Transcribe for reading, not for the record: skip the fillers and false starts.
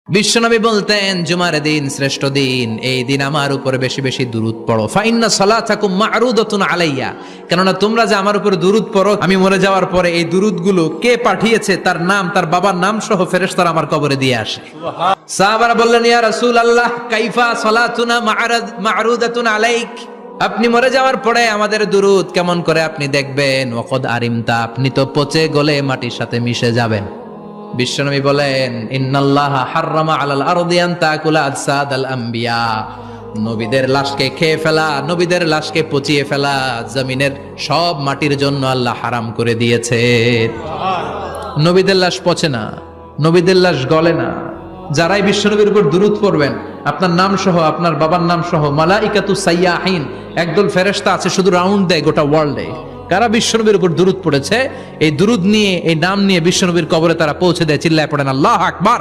বিশ্বনবী বলতেন জুমার দিন শ্রেষ্ঠ দিন, এই দিন আমার উপরে বেশি বেশি দুরূদ পড়ো। ফাইন্না সালাতাকুম মা'রুদাতুন আলাইয়া, কেননা তোমরা যে আমার উপরে দুরূদ পড়ো, আমি মরে যাওয়ার পরে এই দুরূদগুলো কে পাঠিয়েছে তার নাম, তার বাবার নাম সহ ফেরেশতারা আমার কবরে দিয়ে আসে। সাহাবারা বললেন, ইয়া রাসূলুল্লাহ কাইফা সালাতুনা মা'রুদাতুন আলাইক, আপনি মরে যাওয়ার পরে আমাদের দুরূদ কেমন করে আপনি দেখবেন? ওয়াকাদ আরিমতা, আপনি তো পচে গলে মাটির সাথে মিশে যাবেন। বিশ্বনবী বলেন, ইন্নাল্লাহা হাররামা আলাল আরদি আন তাকুলা আজসাদাল আম্বিয়া, নবীদের লাশকে খেয়ে ফেলা, নবীদের লাশকে পচিয়ে ফেলা জমিনের সব মাটির জন্য আল্লাহ হারাম করে দিয়েছে। নবীদের লাশ পচে না, নবীদের লাশ গলে না। যারাই বিশ্বনবীর উপর দুরূদ পড়বেন, আপনার নাম সহ, আপনার বাবার নাম সহ, মালাইকাতু সাইয়াহিন, একদল ফেরেশতা আছে শুধু রাউন্ড দেয় গোটা ওয়ার্ল্ডে। কারা বিশ্বনবীর উপর দুরূদ পড়েছে, এই দুরূদ নিয়ে, এই নাম নিয়ে বিশ্বনবীর কবরে তারা পৌঁছে দেয়। চিল্লায় পড়েন আল্লাহু আকবার।